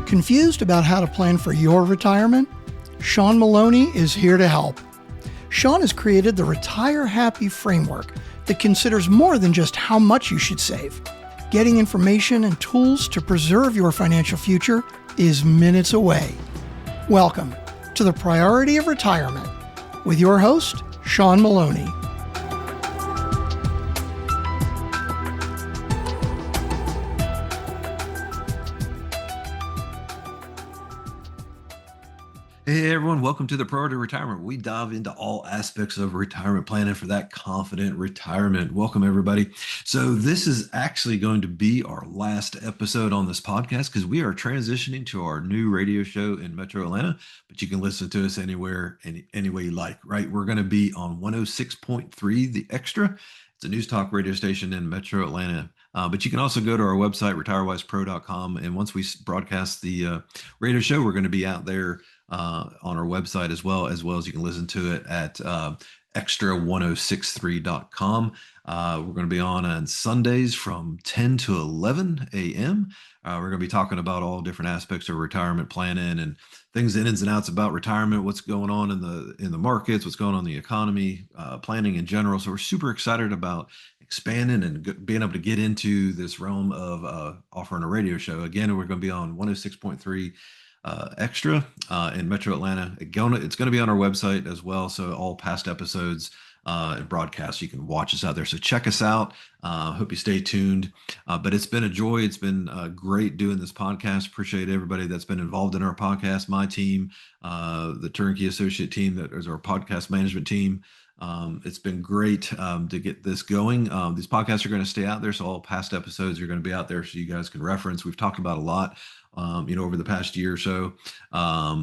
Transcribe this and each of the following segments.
Confused about how to plan for your retirement? Shawn Maloney is here to help. Shawn has created the Retire Happy framework that considers more than just how much you should save. Getting information and tools to preserve your financial future is minutes away. Welcome to the Priority of Retirement with your host, Shawn Maloney. Hey everyone, welcome to the Priority Retirement. We dive into all aspects of retirement planning for that confident retirement. Welcome everybody. So this is actually going to be our last episode on this podcast because we are transitioning to our new radio show in Metro Atlanta, but you can listen to us anywhere, any way you like, right? We're going to be on 106.3 The Extra. It's a news talk radio station in Metro Atlanta. But you can also go to our website, retirewisepro.com. And once we broadcast the radio show, we're going to be out there on our website as well as you can listen to it at extra1063.com. We're going to be on Sundays from 10 to 11 a.m. We're going to be talking about all different aspects of retirement planning and things, ins and outs about retirement, what's going on in the markets, what's going on in the economy, planning in general. So we're super excited about expanding and being able to get into this realm of offering a radio show. Again, we're going to be on 106.3 Extra in Metro Atlanta. It's going to be on our website as well. So all past episodes and broadcasts, you can watch us out there. So check us out. Hope you stay tuned. But it's been a joy. It's been great doing this podcast. Appreciate everybody that's been involved in our podcast. My team, the Turnkey Associate team that is our podcast management team. It's been great to get this going. These podcasts are going to stay out there. So all past episodes are going to be out there so you guys can reference. We've talked about a lot, over the past year or so.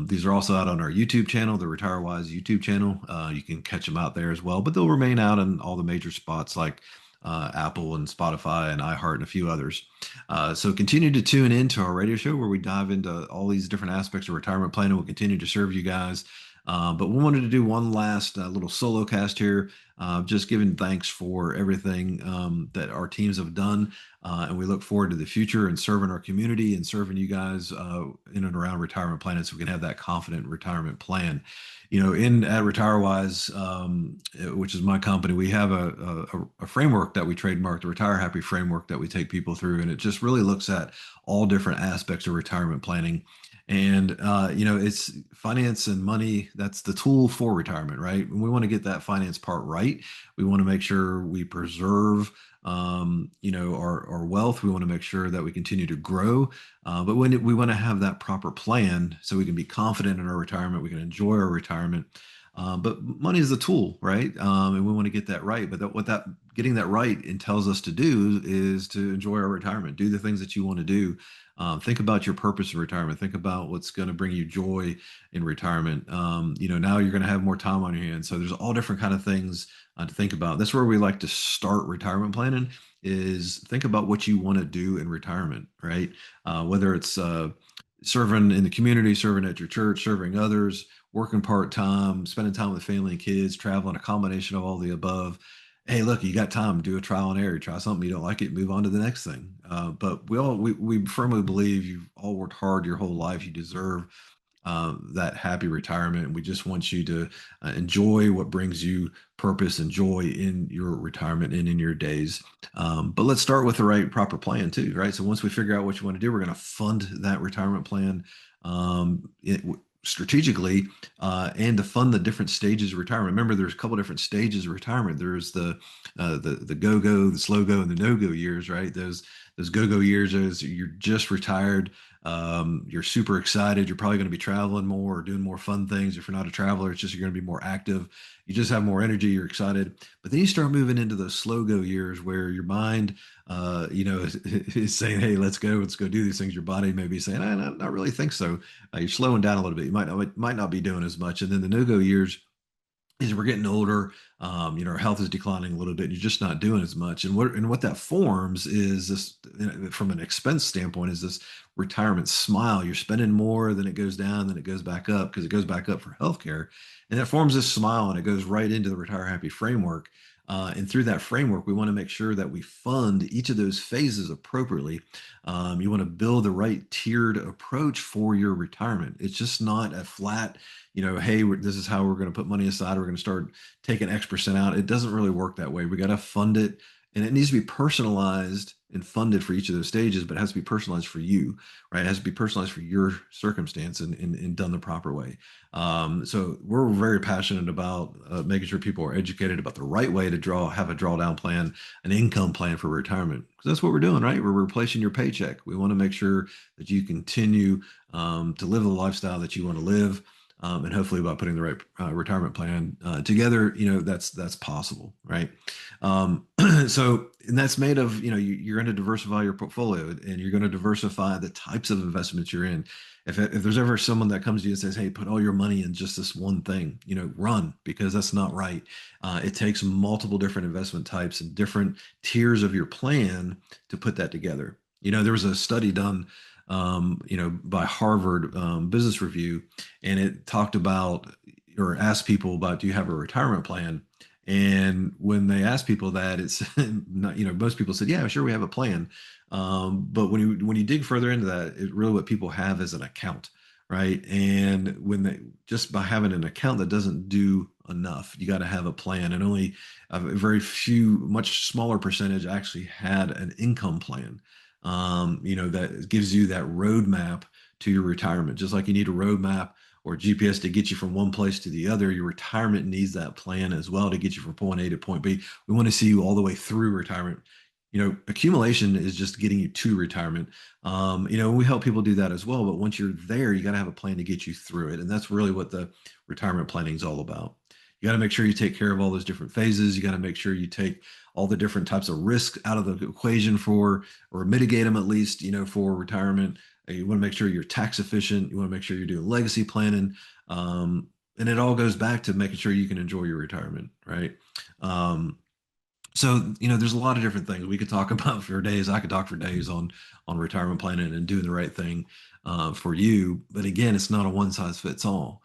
These are also out on our YouTube channel, the RetireWise YouTube channel. You can catch them out there as well, but they'll remain out in all the major spots like Apple and Spotify and iHeart and a few others. So continue to tune in to our radio show where we dive into all these different aspects of retirement planning. We'll continue to serve you guys. But we wanted to do one last little solo cast here, just giving thanks for everything that our teams have done. And we look forward to the future and serving our community and serving you guys in and around retirement planning so we can have that confident retirement plan. At RetireWise, which is my company, we have a framework that we trademarked, the Retire Happy framework that we take people through. And it just really looks at all different aspects of retirement planning. And, it's finance and money. That's the tool for retirement, right? And we want to get that finance part right. We want to make sure we preserve, our wealth. We want to make sure that we continue to grow. But when we want to have that proper plan so we can be confident in our retirement, we can enjoy our retirement. But money is the tool, right? And we want to get that right. But getting that right tells us to do is to enjoy our retirement, do the things that you want to do. Think about your purpose in retirement. Think about what's going to bring you joy in retirement. Now you're going to have more time on your hands. So there's all different kind of things to think about. That's where we like to start retirement planning is think about what you want to do in retirement, right? Whether it's serving in the community, serving at your church, serving others, working part-time, spending time with family and kids, traveling, a combination of all the above. Hey, look, you got time, do a trial and error, try something, you don't like it, move on to the next thing. But we firmly believe you've all worked hard your whole life. You deserve that happy retirement. And we just want you to enjoy what brings you purpose and joy in your retirement and in your days. But let's start with the right proper plan too, right? So once we figure out what you want to do, we're going to fund that retirement plan strategically and to fund the different stages of retirement. Remember, there's a couple different stages of retirement. There's the go-go, the slow-go, and the no-go years, right? Those go-go years is you're just retired. You're super excited. You're probably going to be traveling more or doing more fun things. If you're not a traveler, it's just you're going to be more active. You just have more energy. You're excited. But then you start moving into those slow-go years where your mind, is saying, hey, let's go do these things. Your body may be saying, I not really think so. You're slowing down a little bit. You might not be doing as much. And then the no-go years is we're getting older, our health is declining a little bit, and you're just not doing as much. And what that forms is this, from an expense standpoint, is this retirement smile. You're spending more, then it goes down, then it goes back up because it goes back up for healthcare. And that forms this smile and it goes right into the Retire Happy framework. And through that framework, we want to make sure that we fund each of those phases appropriately. You want to build the right tiered approach for your retirement. It's just not a flat, hey, this is how we're going to put money aside. We're going to start taking X% out. It doesn't really work that way. We got to fund it, and it needs to be personalized and funded for each of those stages, but it has to be personalized for you, right? It has to be personalized for your circumstance and done the proper way. So we're very passionate about making sure people are educated about the right way to have a drawdown plan, an income plan for retirement. Because that's what we're doing, right? We're replacing your paycheck. We want to make sure that you continue to live the lifestyle that you want to live. And hopefully by putting the right retirement plan together, that's possible, right? Um, and that's made of, you're going to diversify your portfolio, and you're going to diversify the types of investments you're in. If there's ever someone that comes to you and says, hey, put all your money in just this one thing, run, because that's not right. It takes multiple different investment types and different tiers of your plan to put that together. There was a study done, by Harvard Business Review, and it talked about, or asked people about, do you have a retirement plan? And when they asked people that, it's not, most people said, yeah, sure, we have a plan. But when you dig further into that, it really what people have is an account, right? And when they just by having an account, that doesn't do enough. You got to have a plan, and only a very few, much smaller percentage actually had an income plan. That gives you that roadmap to your retirement. Just like you need a roadmap or GPS to get you from one place to the other, your retirement needs that plan as well to get you from point A to point B. We want to see you all the way through retirement. Accumulation is just getting you to retirement. We help people do that as well. But once you're there, you got to have a plan to get you through it. And that's really what the retirement planning is all about. You got to make sure you take care of all those different phases. You got to make sure you take all the different types of risk out of the equation or mitigate them at least, for retirement. You want to make sure you're tax efficient. You want to make sure you're doing legacy planning. And it all goes back to making sure you can enjoy your retirement, right? So, there's a lot of different things we could talk about for days. I could talk for days on retirement planning and doing the right thing for you. But again, it's not a one size fits all.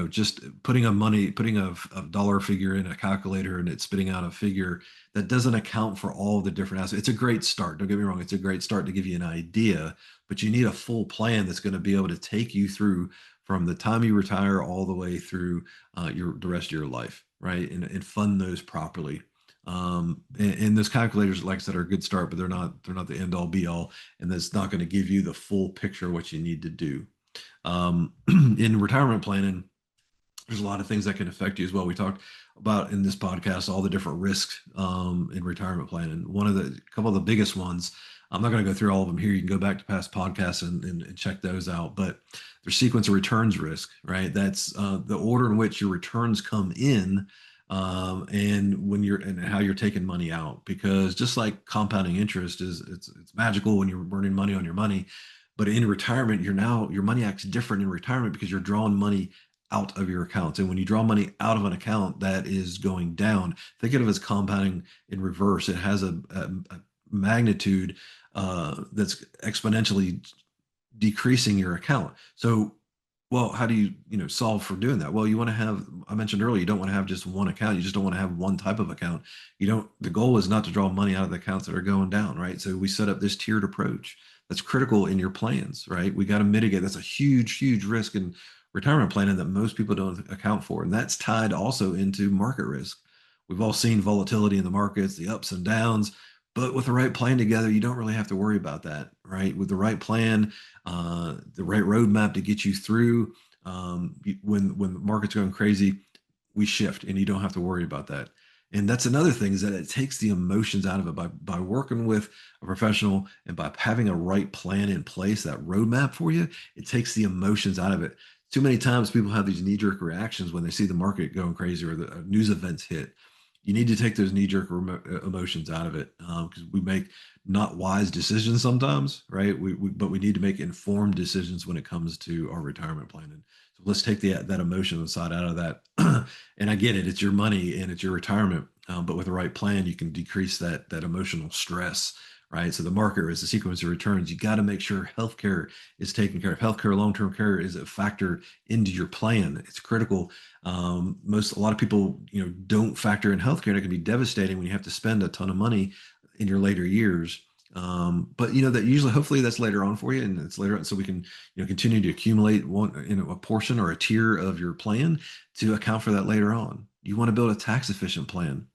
Just putting a dollar figure in a calculator and it's spitting out a figure that doesn't account for all the different aspects. It's a great start. Don't get me wrong. It's a great start to give you an idea, but you need a full plan that's going to be able to take you through from the time you retire all the way through the rest of your life, right? And fund those properly. And those calculators, like I said, are a good start, but they're not the end all be all, and that's not going to give you the full picture of what you need to do. In retirement planning, there's a lot of things that can affect you as well. We talked about in this podcast all the different risks in retirement planning. Couple of the biggest ones. I'm not going to go through all of them here. You can go back to past podcasts and check those out. But there's sequence of returns risk, right? That's the order in which your returns come in, and how you're taking money out. Because just like compounding interest it's magical when you're burning money on your money, but in retirement, your money acts different in retirement because you're drawing money out of your accounts. And when you draw money out of an account that is going down, think of it as compounding in reverse. It has a magnitude that's exponentially decreasing your account. So, well, how do you solve for doing that? Well, you want to have, I mentioned earlier, you don't want to have just one account. You just don't want to have one type of account. The goal is not to draw money out of the accounts that are going down, right? So we set up this tiered approach that's critical in your plans, right? We got to mitigate. That's a huge, huge risk in retirement planning that most people don't account for. And that's tied also into market risk. We've all seen volatility in the markets, the ups and downs, but with the right plan together, you don't really have to worry about that, right? With the right plan, the right roadmap to get you through, when the market's going crazy, we shift and you don't have to worry about that. And that's another thing, is that it takes the emotions out of it by working with a professional and by having a right plan in place, that roadmap for you. It takes the emotions out of it. Too many times people have these knee-jerk reactions when they see the market going crazy or the news events hit. You need to take those knee-jerk emotions out of it, because we make not wise decisions sometimes, right? But we need to make informed decisions when it comes to our retirement planning. So let's take that emotional side out of that. And I get it; it's your money and it's your retirement, but with the right plan, you can decrease that emotional stress, right? So the marker is the sequence of returns. You got to make sure healthcare is taken care of. Healthcare, long-term care is a factor into your plan. It's critical. A lot of people, don't factor in healthcare, and it can be devastating when you have to spend a ton of money in your later years. But that usually, hopefully, that's later on for you, and it's later on, so we can continue to accumulate a portion or a tier of your plan to account for that later on. You want to build a tax efficient plan.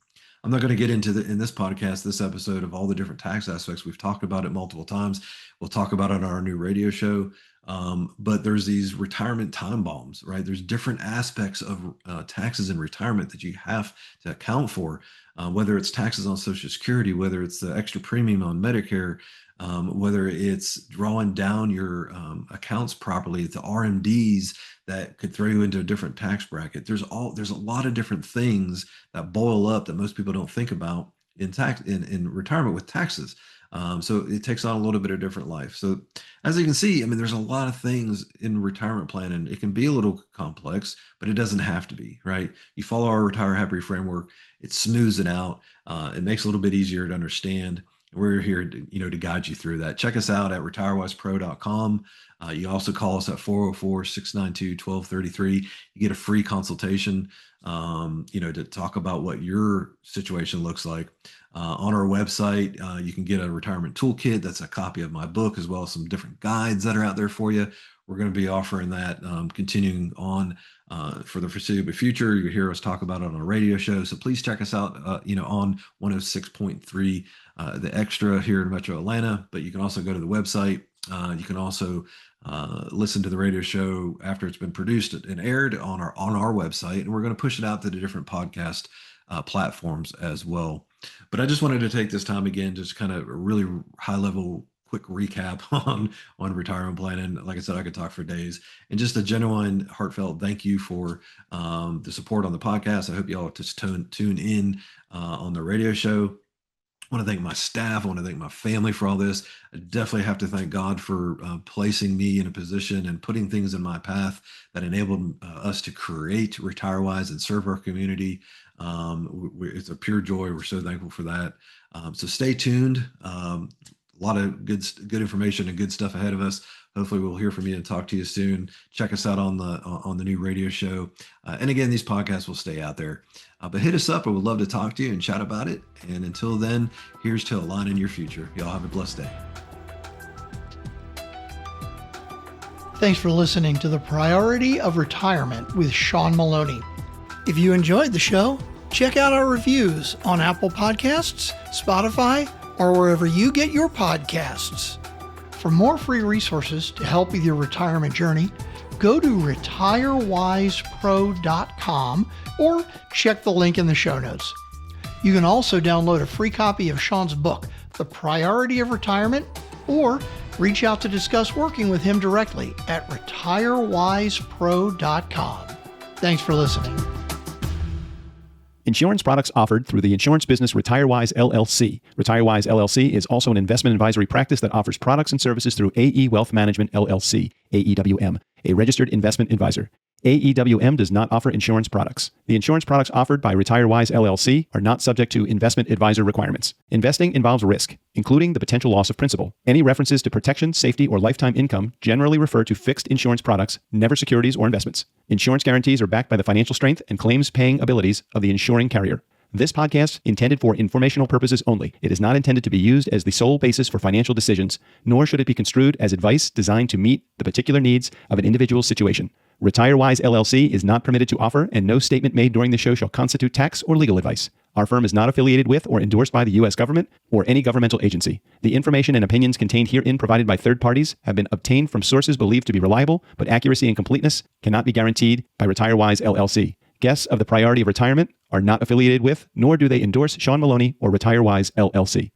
I'm not going to get into in this podcast, this episode, of all the different tax aspects. We've talked about it multiple times. We'll talk about it on our new radio show. But there's these retirement time bombs, right? There's different aspects of taxes in retirement that you have to account for, whether it's taxes on Social Security, whether it's the extra premium on Medicare, whether it's drawing down your accounts properly, the RMDs that could throw you into a different tax bracket. There's a lot of different things that boil up that most people don't think about in retirement with taxes. So it takes on a little bit of different life. So as you can see, there's a lot of things in retirement planning. It can be a little complex, but it doesn't have to be, right? You follow our Retire Happy framework, it smooths it out. It makes it a little bit easier to understand. We're here to guide you through that. Check us out at retirewisepro.com. You also call us at 404-692-1233. You get a free consultation, to talk about what your situation looks like. On our website, you can get a retirement toolkit. That's a copy of my book, as well as some different guides that are out there for you. We're going to be offering that continuing on for the foreseeable future. You hear us talk about it on a radio show. So please check us out, on 106.3, the Extra here in Metro Atlanta. But you can also go to the website. You can also listen to the radio show after it's been produced and aired on our website. And we're going to push it out to the different podcast platforms as well. But I just wanted to take this time again, just kind of a really high level quick recap on retirement planning. Like I said, I could talk for days, and just a genuine heartfelt thank you for the support on the podcast. I hope you all just tune in on the radio show. I want to thank my staff. I want to thank my family for all this. I definitely have to thank God for placing me in a position and putting things in my path that enabled us to create RetireWise and serve our community. It's a pure joy. We're so thankful for that. So stay tuned. A lot of good information and good stuff ahead of us. Hopefully we'll hear from you and talk to you soon. Check us out on the new radio show. And again, these podcasts will stay out there. But hit us up. I would love to talk to you and chat about it. And until then, here's to aligning your future. Y'all have a blessed day. Thanks for listening to The Priority of Retirement with Shawn Maloney. If you enjoyed the show, check out our reviews on Apple Podcasts, Spotify, or wherever you get your podcasts. For more free resources to help with your retirement journey, go to retirewisepro.com or check the link in the show notes. You can also download a free copy of Shawn's book, The Priority of Retirement, or reach out to discuss working with him directly at retirewisepro.com. Thanks for listening. Insurance products offered through the insurance business RetireWise LLC. RetireWise LLC is also an investment advisory practice that offers products and services through AE Wealth Management LLC, AEWM, a registered investment advisor. AEWM does not offer insurance products. The insurance products offered by RetireWise LLC are not subject to investment advisor requirements. Investing involves risk, including the potential loss of principal. Any references to protection, safety, or lifetime income generally refer to fixed insurance products, never securities or investments. Insurance guarantees are backed by the financial strength and claims-paying abilities of the insuring carrier. This podcast intended for informational purposes only. It is not intended to be used as the sole basis for financial decisions, nor should it be construed as advice designed to meet the particular needs of an individual's situation. RetireWise LLC is not permitted to offer, and no statement made during the show shall constitute tax or legal advice. Our firm is not affiliated with or endorsed by the U.S. government or any governmental agency. The information and opinions contained herein provided by third parties have been obtained from sources believed to be reliable, but accuracy and completeness cannot be guaranteed by RetireWise LLC. Guests of the Priority of Retirement are not affiliated with, nor do they endorse Shawn Maloney or RetireWise LLC.